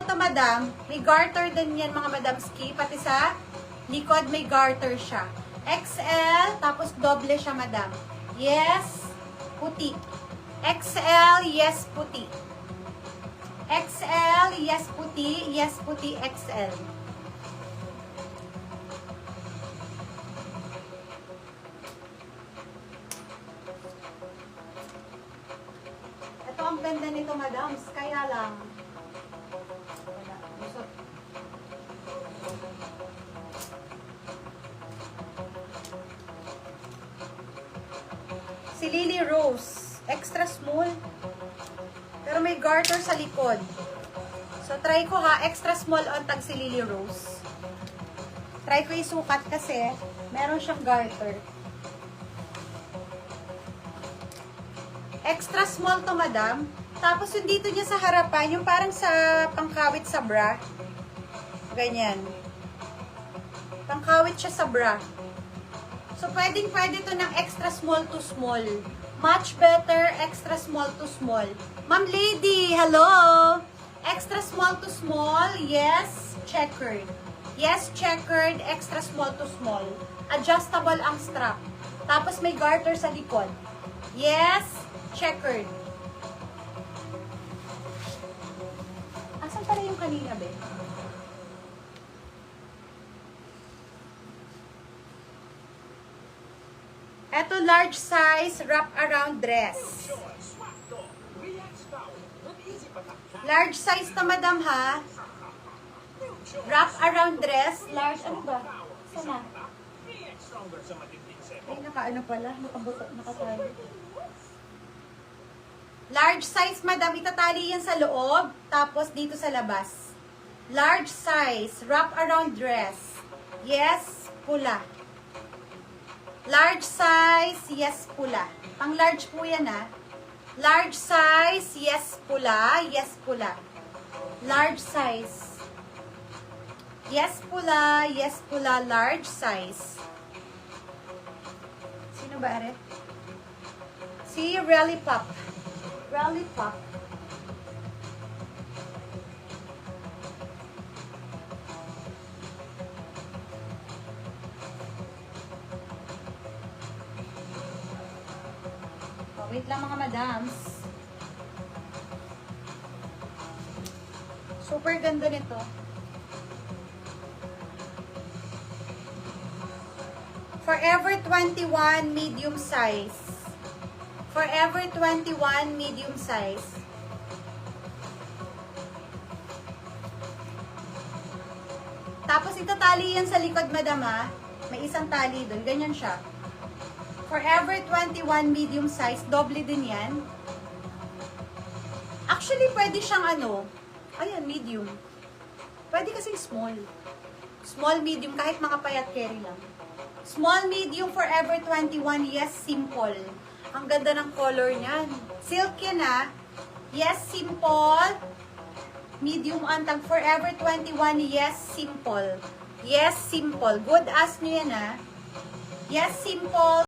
Ito, madam, may garter din yan, mga madam ski. Pati sa likod, may garter siya. XL, tapos doble siya, madam. Yes, puti. XL, yes, puti. XL, yes, puti. Yes, puti, XL. Ito ang ganda nito, madam. Kaya lang. Si Lily Rose. Extra small. Pero may garter sa likod. So, try ko ha. Extra small on tag si Lily Rose. Try ko isukat kasi meron siyang garter. Extra small to, madam. Tapos yung dito niya sa harapan, yung parang sa pangkawit sa bra. Ganyan. Pangkawit siya sa bra. So, pwedeng-pwede to ng extra small to small. Much better, extra small to small. Ma'am Lady, hello! Extra small to small, yes, checkered. Yes, checkered, extra small to small. Adjustable ang strap. Tapos may garter sa likod. Yes, checkered. Asan pala yung kanina, be? Eto, large size wrap-around dress. Large size na, madam, ha? Wrap-around dress. Large, ano ba? Sana? Ay, naka-ano pala? Nakatali. Large size, madam. Itatali yan sa loob. Tapos, dito sa labas. Large size. Wrap-around dress. Yes, pula. Large size, yes, pula. Pang large po yan, ha. Large size, yes, pula. Yes, pula. Large size. Yes, pula. Yes, pula. Large size. Sino ba, are? Si Rally Pop. Rally Pop. Wait lang, mga madams. Super ganda nito. Forever 21 medium size. Forever 21 medium size. Tapos itatali yan sa likod, madam, ha? May isang tali doon. Ganyan siya. Forever 21 medium size. Doble din yan. Actually, pwede siyang ano. Ayan, medium. Pwede kasing small. Small, medium. Kahit mga payat carry lang. Small, medium, Forever 21. Yes, simple. Ang ganda ng color niyan. Silk yan, ha. Yes, simple. Medium antag. Forever 21. Yes, simple. Yes, simple. Good as nyo yan, ha. Yes, simple.